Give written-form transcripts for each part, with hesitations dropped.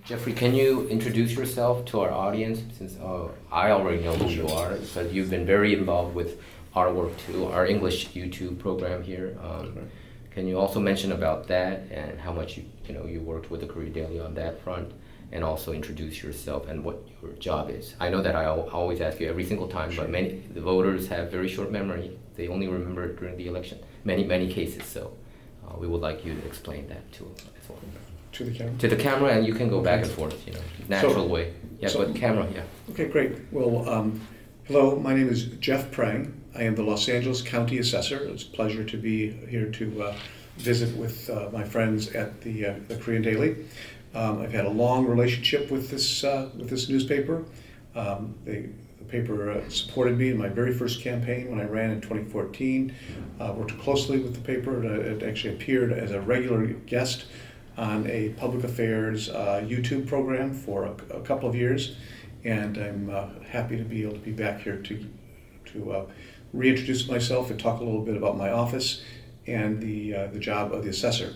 Jeffrey, can you introduce yourself to our audience, since I already know who you are, because you've been very involved with our work too, our English YouTube program here. Can you also mention about that and how much you worked with the Korea Daily on that front, and also introduce yourself and what your job is? I know that I always ask you every single time, but the voters have very short memory. They only remember it during the election, many cases. So we would like you to explain that too as well. To the camera? To the camera, and you can go back and forth, natural way. Yeah, but camera, yeah. Okay, great. Well, hello, my name is Jeff Prang. I am the Los Angeles County Assessor. It's a pleasure to be here to visit with my friends at the Korean Daily. I've had a long relationship with this newspaper. The paper supported me in my very first campaign when I ran in 2014. Worked closely with the paper. It actually appeared as a regular guest on a public affairs YouTube program for a couple of years, and I'm happy to be able to be back here to reintroduce myself and talk a little bit about my office and the job of the assessor.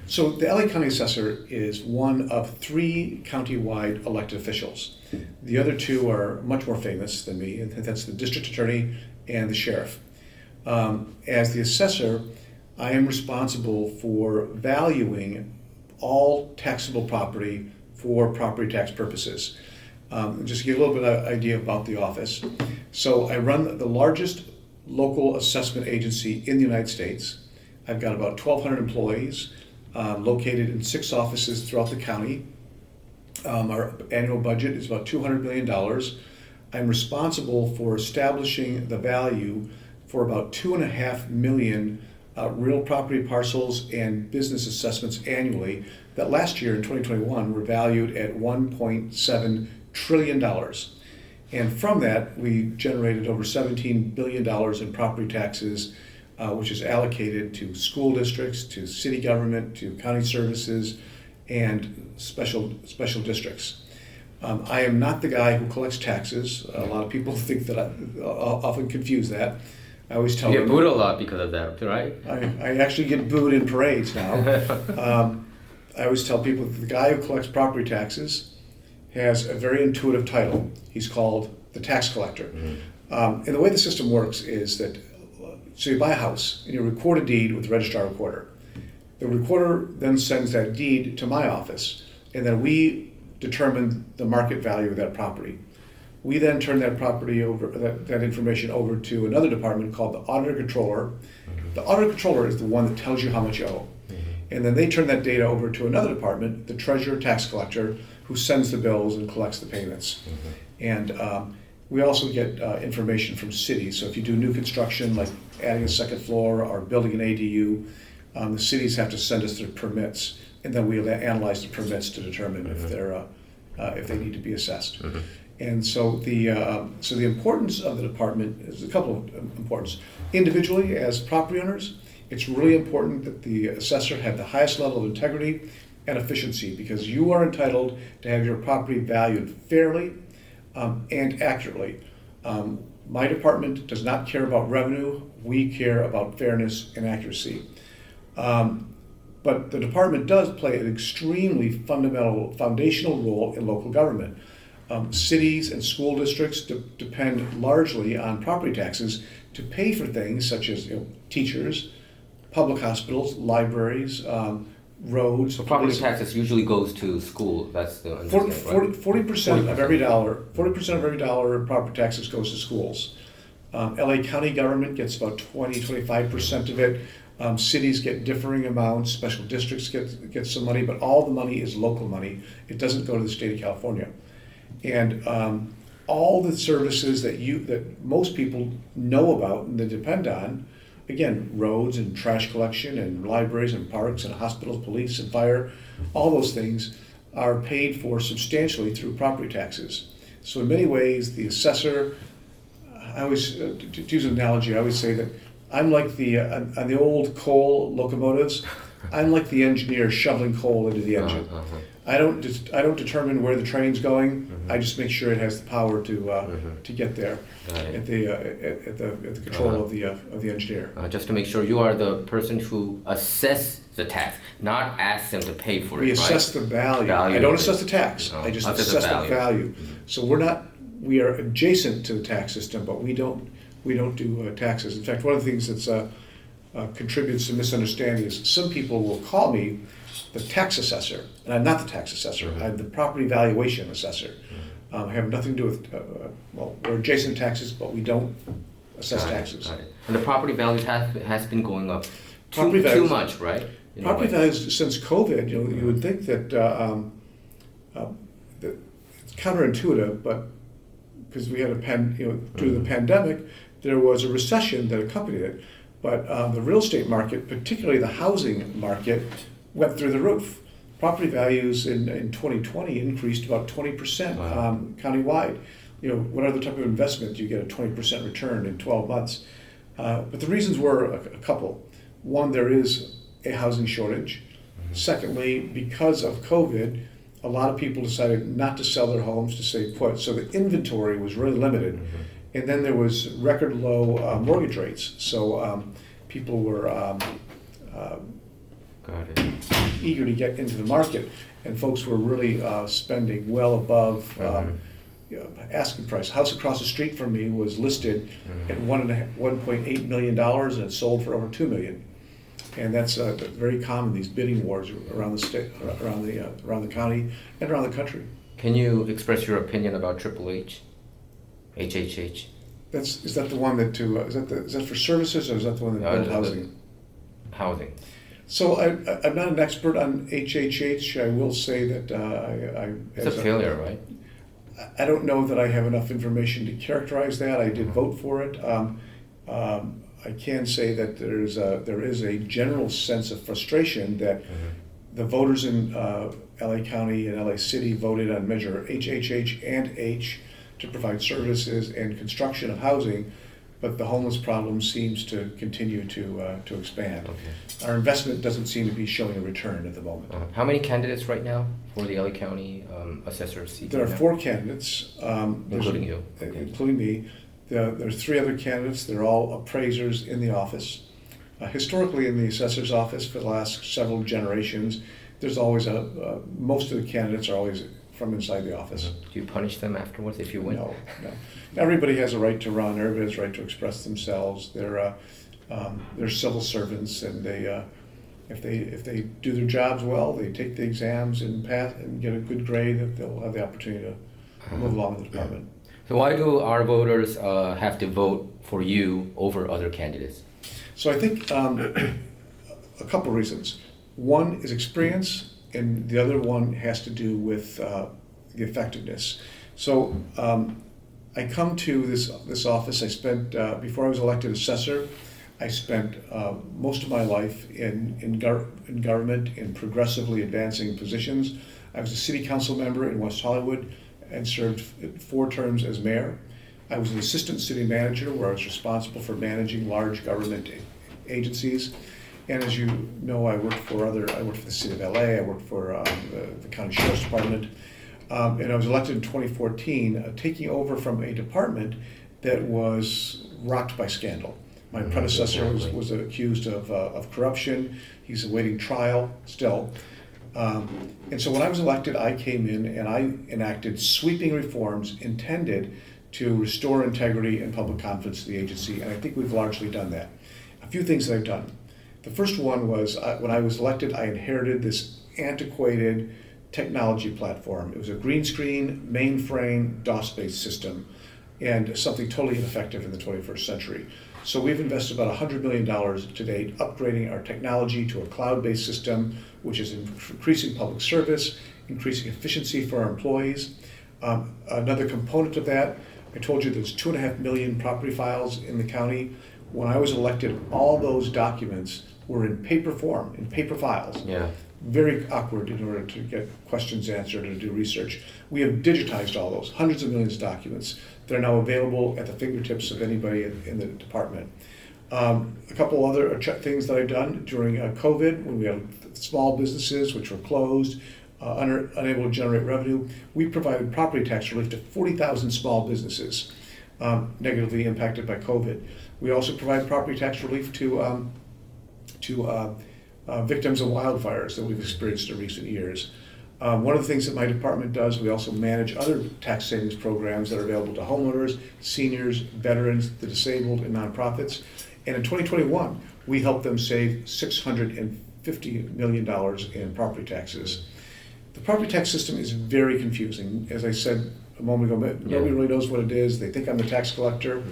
So the LA County Assessor is one of 3 county-wide elected officials. The other 2 are much more famous than me, and that's the district attorney and the sheriff. As the assessor, I am responsible for valuing all taxable property for property tax purposes. Just to give a little bit of idea about the office. So I run the largest local assessment agency in the United States. I've got about 1,200 employees located in 6 offices throughout the county. Our annual budget is about $200 million. I'm responsible for establishing the value for about 2.5 million real property parcels and business assessments annually that last year in 2021 were valued at $1.7 trillion. And from that, we generated over $17 billion in property taxes, which is allocated to school districts, to city government, to county services, and special districts. I am not the guy who collects taxes. A lot of people think that I often confuse that. I always tell them. You get booed a lot because of that, right? I actually get booed in parades now. I always tell people that the guy who collects property taxes has a very intuitive title. He's called the tax collector. Mm-hmm. And the way the system works is that, so you buy a house and you record a deed with the registrar recorder. The recorder then sends that deed to my office, and then we determine the market value of that property. We then turn that property over, that information over to another department called the auditor controller. Mm-hmm. The auditor controller is the one that tells you how much you owe. Mm-hmm. And then they turn that data over to another department, the treasurer tax collector, who sends the bills and collects the payments. Mm-hmm. And we also get information from cities. So if you do new construction, like adding a second floor or building an ADU, the cities have to send us their permits, and then we analyze the permits to determine mm-hmm. If they need to be assessed. Mm-hmm. And so the importance of the department is a couple of importance. Individually, as property owners, it's really important that the assessor have the highest level of integrity and efficiency, because you are entitled to have your property valued fairly and accurately. My department does not care about revenue. We care about fairness and accuracy. But the department does play an extremely foundational role in local government. Cities and school districts depend largely on property taxes to pay for things such as teachers, public hospitals, libraries, roads. So property taxes usually goes to school. That's the understanding, right? 40% of every dollar. 40% of every dollar in property taxes goes to schools. LA County government gets about 25% of it. Cities get differing amounts. Special districts get some money, but all the money is local money. It doesn't go to the state of California. And all the services that most people know about and they depend on, again, roads and trash collection and libraries and parks and hospitals, police and fire, all those things are paid for substantially through property taxes. So in many ways, the assessor, I always, to use an analogy, I always say that I'm like on the old coal locomotives, I'm like the engineer shoveling coal into the engine. I don't determine where the train's going. Mm-hmm. I just make sure it has the power to get there at the control of the engineer. Just to make sure, you are the person who assess the tax, not ask them to pay for We it, assess the value. Value I don't of assess it. the tax. No, I just assess the assess the value. value. So we are adjacent to the tax system, but we don't do taxes. In fact, one of the things that's contributes to misunderstanding is some people will call me the tax assessor, and I'm not the tax assessor. I'm the property valuation assessor. I have nothing to do with, well, we're adjacent to taxes, but we don't assess Got it, taxes. got it. And the property values has been going up Property too values- much, right? In a Property way. values since COVID, you would think that it's counterintuitive, but because we had due to the pandemic, there was a recession that accompanied it. But the real estate market, particularly the housing market, went through the roof. Property values in 2020 increased about 20% Wow. countywide. What other type of investment do you get a 20% return in 12 months? But the reasons were a couple. One, there is a housing shortage. Secondly, because of COVID, a lot of people decided not to sell their homes to stay put. So the inventory was really limited. And then there was record low mortgage rates. So people were Got it. eager to get into the market. And folks were really spending well above asking price. House across the street from me was listed at $1.8 million and it sold for over $2 million. And that's very common, these bidding wars around the state, around the county, and around the country. Can you express your opinion about Triple H? HHH? Is that the one that is that for services, or is that the one that built housing? Housing. So I'm not an expert on HHH. I will say that It's a failure, right? I don't know that I have enough information to characterize that. I did vote for it. I can say that there is a general sense of frustration that the voters in LA County and LA City voted on Measure HHH and H to provide services and construction of housing, but the homeless problem seems to continue to expand. Okay. Our investment doesn't seem to be showing a return at the moment. How many candidates right now for the LA County assessor seat? There are right now? 4 candidates, Including you. Okay. including me. There's 3 other candidates. They're all appraisers in the office. Historically, in the assessor's office for the last several generations, there's always most of the candidates are always from inside the office. Do you punish them afterwards if you win? No. Everybody has a right to run. Everybody has a right to express themselves. They're civil servants, and they if they do their jobs well, they take the exams and pass and get a good grade, that they'll have the opportunity to move along in the department. So why do our voters have to vote for you over other candidates? So I think a couple reasons. One is experience, and the other one has to do with the effectiveness. So I come to this office. I spent before I was elected assessor, I spent most of my life in government in progressively advancing positions. I was a city council member in West Hollywood and served 4 terms as mayor. I was an assistant city manager where I was responsible for managing large government agencies. And as you know, I worked for the city of LA, I worked for the county sheriff's department. And I was elected in 2014, taking over from a department that was rocked by scandal. My predecessor was accused of corruption. He's awaiting trial still. And so when I was elected, I came in and I enacted sweeping reforms intended to restore integrity and public confidence in the agency, and I think we've largely done that. A few things that I've done. The first one was when I was elected, I inherited this antiquated technology platform. It was a green screen, mainframe, DOS-based system, and something totally ineffective in the 21st century. So we've invested about $100 million to date, upgrading our technology to a cloud-based system, which is increasing public service, increasing efficiency for our employees. Another component of that, I told you there's 2.5 million property files in the county. When I was elected, all those documents were in paper form, in paper files. Yeah. Very awkward in order to get questions answered or do research. We have digitized all those, hundreds of millions of documents. They're now available at the fingertips of anybody in the department. A couple other things that I've done during COVID, when we had small businesses which were closed, unable to generate revenue, we provided property tax relief to 40,000 small businesses negatively impacted by COVID. We also provide property tax relief to victims of wildfires that we've experienced in recent years. One of the things that my department does, we also manage other tax savings programs that are available to homeowners, seniors, veterans, the disabled, and nonprofits. And in 2021, we helped them save $650 million in property taxes. The property tax system is very confusing. As I said a moment ago, nobody really knows what it is. They think I'm the tax collector.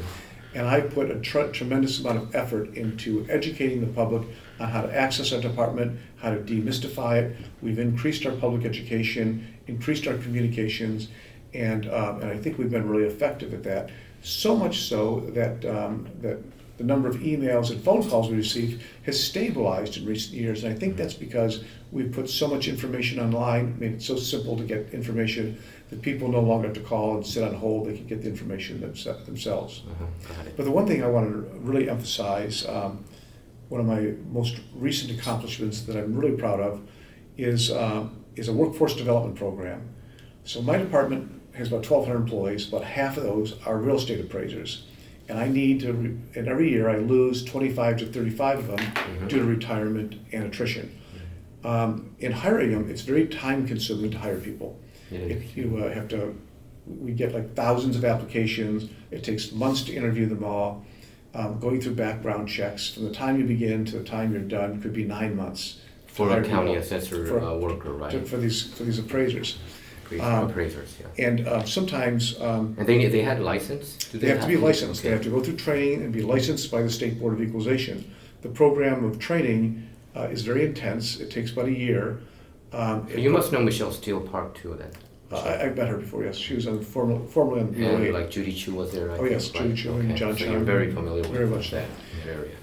And I put a tremendous amount of effort into educating the public on how to access our department, how to demystify it. We've increased our public education, increased our communications, and I think we've been really effective at that. So much so that that the number of emails and phone calls we receive has stabilized in recent years. And I think that's because we've put so much information online, made it so simple to get information that people no longer have to call and sit on hold. They can get the information themselves. Got it. But the one thing I want to really emphasize, one of my most recent accomplishments that I'm really proud of is a workforce development program. So my department has about 1,200 employees. About half of those are real estate appraisers. And I need to, and every year I lose 25 to 35 of them due to retirement and attrition. In hiring them, it's very time consuming to hire people. If you have to, we get like thousands of applications. It takes months to interview them all. Going through background checks from the time you begin to the time you're done could be 9 months. For a county assessor worker, right? For these appraisers. Appraisers, yeah. And sometimes And they had a license? Do they have to be licensed. Okay. They have to go through training and be licensed by the State Board of Equalization. The program of training is very intense. It takes about a year. You must know Michelle Steele Park too, then. I met her before, yes. She was formerly on BOA. And like Judy Chu was there, I Oh, yes, think, right? Judy Chu and John So Chung. you're very familiar Very with much that area.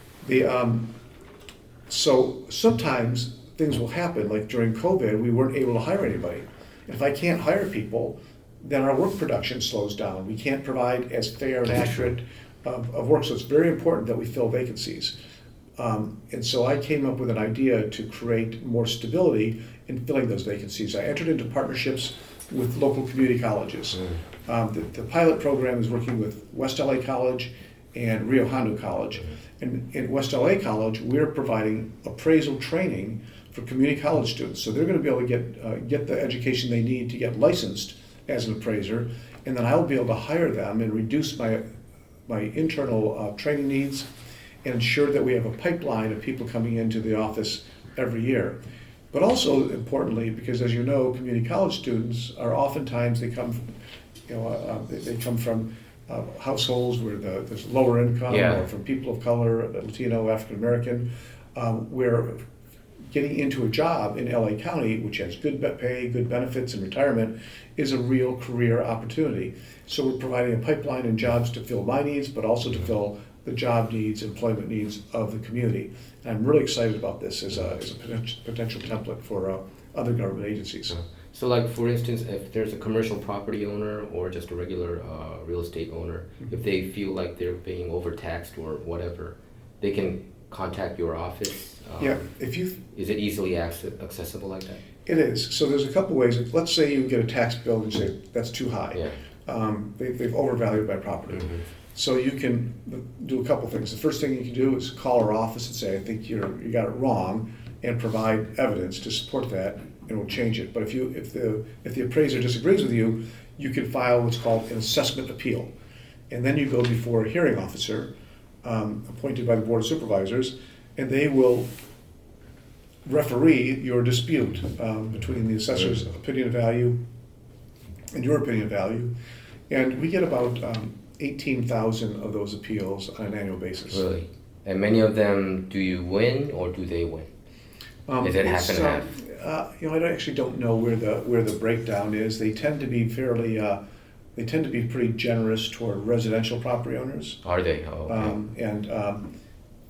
So sometimes things will happen, like during COVID, we weren't able to hire anybody. And if I can't hire people, then our work production slows down. We can't provide as fair and accurate of work, so it's very important that we fill vacancies. And so I came up with an idea to create more stability in filling those vacancies. I entered into partnerships with local community colleges. The pilot program is working with West LA College and Rio Hondo College. And in West LA College, we're providing appraisal training for community college students. So they're going to be able to get the education they need to get licensed as an appraiser, and then I'll be able to hire them and reduce my internal training needs and ensure that we have a pipeline of people coming into the office every year. But also importantly, because as you know, community college students are oftentimes, they come from households where there's lower income, or from people of color, Latino, African American, where getting into a job in LA County, which has good pay, good benefits, and retirement, is a real career opportunity. So we're providing a pipeline and jobs to fill my needs, but also to fill the job needs, employment needs of the community. And I'm really excited about this as a potential template for other government agencies. So like, for instance, if there's a commercial property owner or just a regular real estate owner, if they feel like they're being overtaxed or whatever, they can contact your office? Is it easily accessible like that? It is. So there's a couple ways. Let's say you get a tax bill and you say, that's too high. They've overvalued my property. So you can do a couple things. The first thing you can do is call our office and say, I think you got it wrong, and provide evidence to support that, and we'll change it. But if the appraiser disagrees with you, you can file what's called an assessment appeal. And then you go before a hearing officer appointed by the Board of Supervisors, and they will referee your dispute between the assessor's opinion of value and your opinion of value. And we get about 18,000 of those appeals on an annual basis. Really? And many of them, do you win or do they win? Is it half and half? I actually don't know where the breakdown is. They tend to be pretty generous toward residential property owners. Are they? Oh, okay.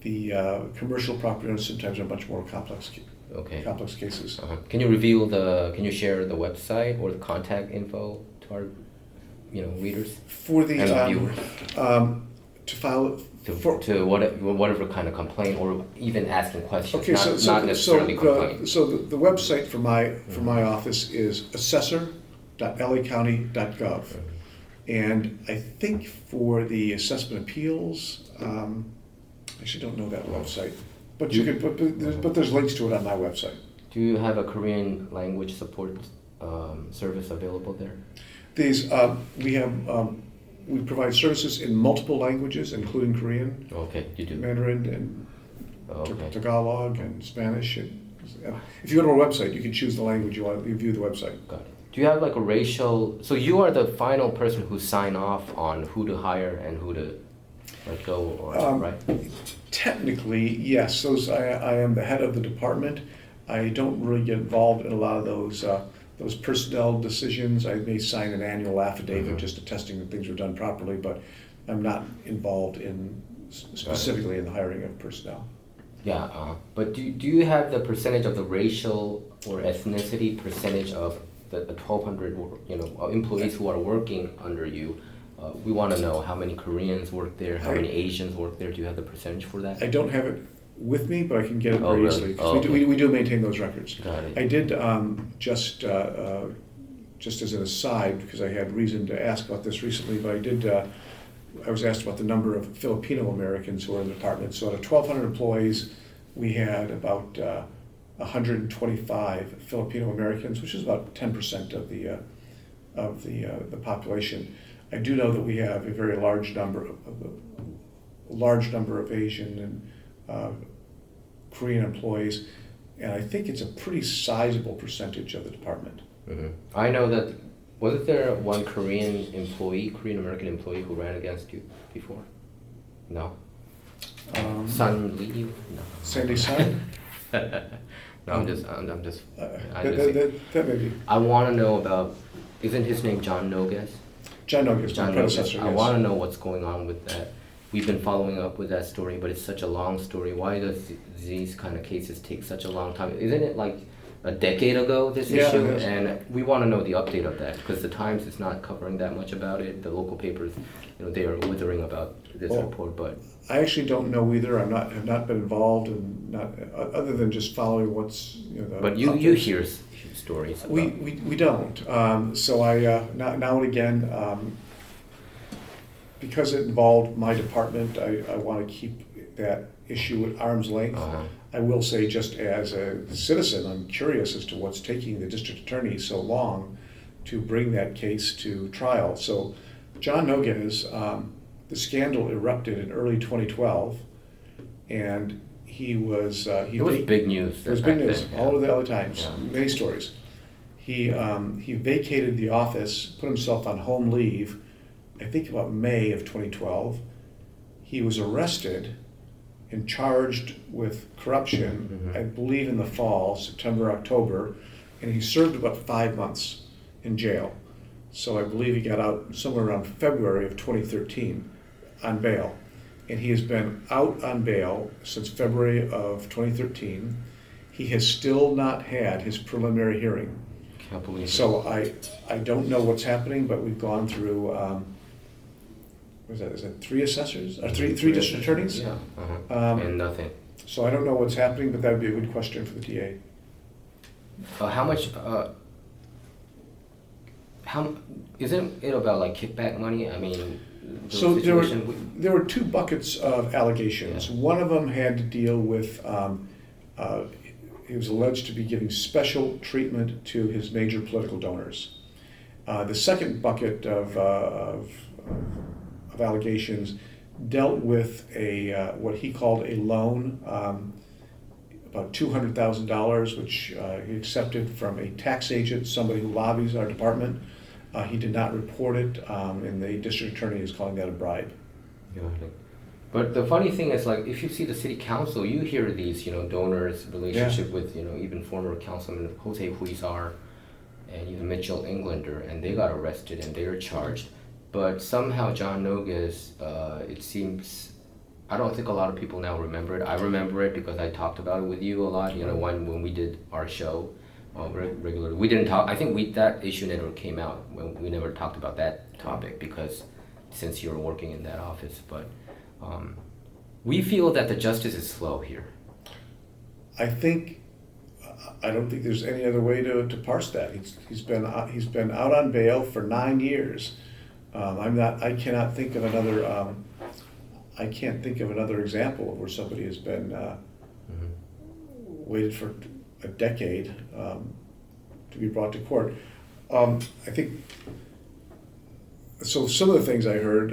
The commercial property owners sometimes are much more complex cases. Can you share the website or the contact info to our readers for the viewers? To file to whatever kind of complaint or even asking questions. Okay, not necessarily complaining. So the website for my office is assessor.lacounty.gov. And I think for the assessment appeals, I actually don't know that website. But you could, but there's links to it on my website. Do you have a Korean language support service available there? We provide services in multiple languages, including Korean, Okay, you do. Mandarin, and Okay. Tagalog, and Spanish. If you go to our website, you can choose the language you want. You view the website. Got it. Do you have like a racial? So you are the final person who sign off on who to hire and who to let go, or right? Technically, yes. I am the head of the department. I don't really get involved in a lot of those personnel decisions. I may sign an annual affidavit just attesting that things were done properly, but I'm not involved in specifically in the hiring of personnel. Yeah, but do you have the percentage of the racial or ethnicity percentage of the 1,200 employees who are working under you? We want to know how many Koreans work there, how many Asians work there. Do you have the percentage for that? I don't have it with me, but I can get it very really? easily. Okay. We do maintain those records. Got it. I did just as an aside, because I had reason to ask about this recently, but I was asked about the number of Filipino Americans who are in the department. So out of 1,200 employees, we had about 125 Filipino Americans, which is about 10% of the population. I do know that we have a very large number of Asian and Korean employees, and I think it's a pretty sizable percentage of the department. Mm-hmm. I know that. Wasn't there one Korean American employee who ran against you before? No. Sun Lee? No. Sandy Sun? No, I'm just. That may be. I want to know about. Isn't his name John Nogues? John Nogues, my predecessor. I want to know what's going on with that. We've been following up with that story, but it's such a long story. Why does these kind of cases take such a long time? Isn't it like a decade ago, this issue? And we want to know the update of that, because the Times is not covering that much about it. The local papers, they are withering about this report, but I actually don't know either. Have not been involved, and not other than just following what's But you hear stories. About. We don't. So I now and again, because it involved my department, I want to keep that issue at arm's length. I will say, just as a citizen, I'm curious as to what's taking the district attorney so long to bring that case to trial. So John Nogues, the scandal erupted in early 2012, and it was big news. It was big news all over the LA Times. Many stories. He vacated the office, put himself on home leave, I think about May of 2012. He was arrested and charged with corruption, I believe in the fall, September, October, and he served about 5 months in jail. So I believe he got out somewhere around February of 2013 on bail. And he has been out on bail since February of 2013. He has still not had his preliminary hearing. Can't believe it. So I don't know what's happening, but we've gone through is that 3 assessors? Or three district attorneys? Yeah. And nothing. So I don't know what's happening, but that would be a good question for the DA. How much? How isn't it about like kickback money? I mean, so there were 2 buckets of allegations. Yeah. One of them had to deal with he was alleged to be giving special treatment to his major political donors. The second bucket of allegations dealt with what he called a loan, about $200,000, which he accepted from a tax agent, somebody who lobbies our department. He did not report it, and the district attorney is calling that a bribe. Yeah. But the funny thing is, like, if you see the city council, you hear these, donors' relationship with, even former councilman Jose Huizar and even Mitchell Englander, and they got arrested and they are charged. But somehow John Nogues, it seems, I don't think a lot of people now remember it. I remember it because I talked about it with you a lot, when we did our show regularly. We didn't talk, I think that issue never came out. When we never talked about that topic because since you were working in that office. But we feel that the justice is slow here. I don't think there's any other way to parse that. He's been out on bail for 9 years. I cannot think of another example of where somebody has been waited for a decade to be brought to court. I think, so some of the things I heard,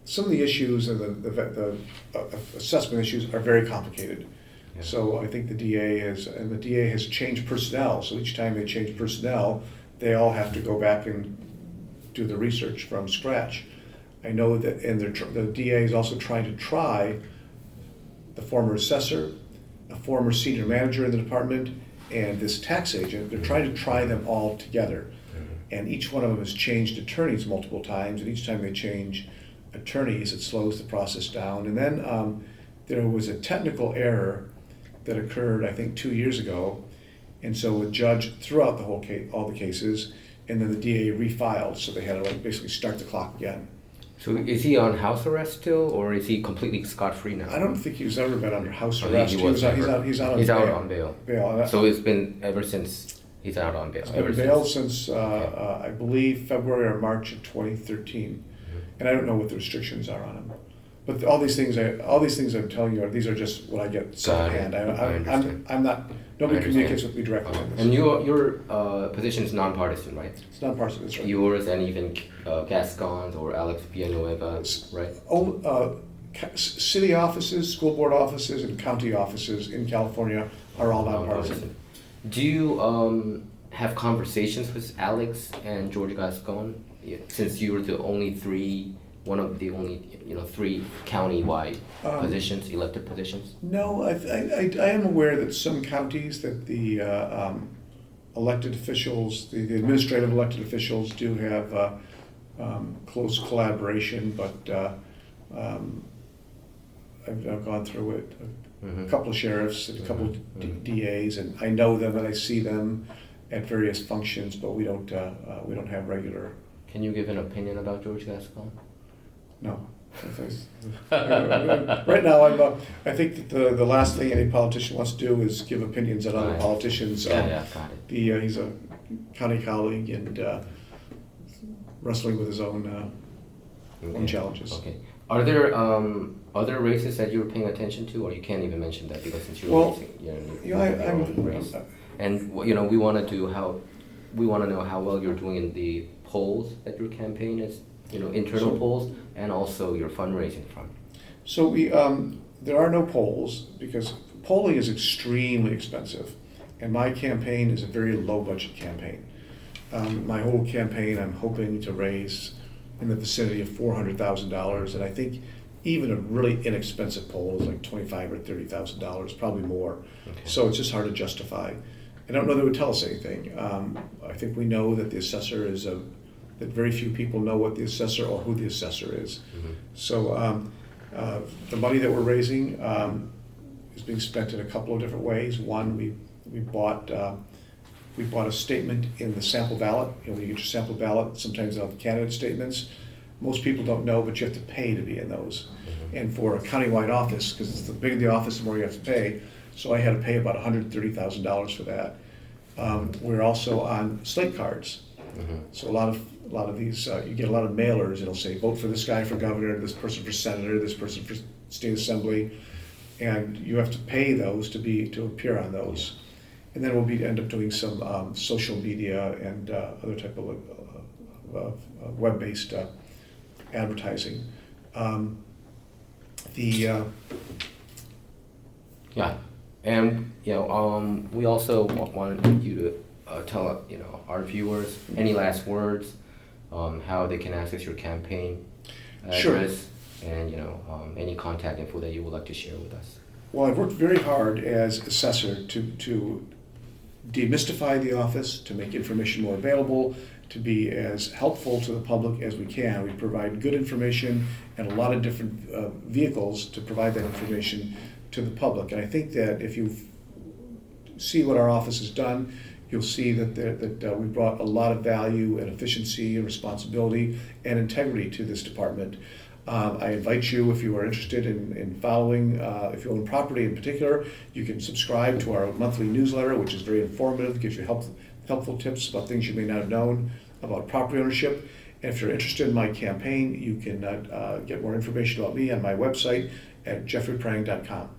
some of the issues and the assessment issues are very complicated. Yeah. So I think the DA has changed personnel. So each time they change personnel, they all have to go back and do the research from scratch. I know that, and the DA is also trying to try the former assessor, a former senior manager in the department, and this tax agent. They're trying to try them all together. And each one of them has changed attorneys multiple times, and each time they change attorneys, it slows the process down. And then there was a technical error that occurred, I think, 2 years ago, and so a judge threw out the whole case, all the cases, and then the DA refiled, so they had to basically start the clock again. So is he on house arrest still, or is he completely scot-free now? I don't think he's ever been under house I think arrest. he was He's out on bail. Bail. So it's been ever since he's out on bail. He's been on bail since I believe February or March of 2013, and I don't know what the restrictions are on him. But all these things I'm telling you these are just what I get secondhand. I'm not. Nobody communicates with me directly. On this. And your position is nonpartisan, right? It's nonpartisan. That's right. Yours and even Gascon's or Alex Villanueva, right? City offices, school board offices, and county offices in California are all nonpartisan. Do you have conversations with Alex and George Gascon, since you were one of the only three county-wide positions, elected positions? No, I am aware that some counties, that the elected officials, the administrative elected officials do have close collaboration, but I've gone through it. A couple of sheriffs and a couple of DAs, and I know them and I see them at various functions, but we don't have regular. Can you give an opinion about George Gascon? No. Right now, I think that the last thing any politician wants to do is give opinions on other politicians. Got it. He's a county colleague and wrestling with his own challenges. Okay. Are there other races that you're paying attention to, or you can't even mention that because since you're I'm race? And we want to know how well you're doing in the polls that your campaign is. Internal polls and also your fundraising front. So there are no polls because polling is extremely expensive, and my campaign is a very low budget campaign. My whole campaign, I'm hoping to raise in the vicinity of $400,000, and I think even a really inexpensive poll is like $25,000 or $30,000, probably more. Okay. So it's just hard to justify. I don't know that it would tell us anything. I think we know that the assessor is that very few people know what the assessor or who the assessor is. Mm-hmm. So the money that we're raising is being spent in a couple of different ways. One, we bought a statement in the sample ballot. When you get your sample ballot, sometimes they'll have candidate statements. Most people don't know, but you have to pay to be in those. Mm-hmm. And for a countywide office, because the bigger the office, the more you have to pay. So I had to pay about $130,000 for that. We're also on slate cards. Mm-hmm. So a lot of these, you get a lot of mailers. It'll say, vote for this guy for governor, this person for senator, this person for state assembly, and you have to pay those to appear on those. And then we'll end up doing some social media and other type of web-based advertising. Yeah, and we also wanted you to tell our viewers any last words, how they can access your campaign address, and any contact info that you would like to share with us. Well, I've worked very hard as assessor to demystify the office, to make information more available, to be as helpful to the public as we can. We provide good information and a lot of different vehicles to provide that information to the public. And I think that if you see what our office has done, you'll see that we brought a lot of value and efficiency and responsibility and integrity to this department. I invite you, if you are interested in following, if you own property in particular, you can subscribe to our monthly newsletter, which is very informative, gives you helpful tips about things you may not have known about property ownership. And if you're interested in my campaign, you can get more information about me on my website at jeffreyprang.com.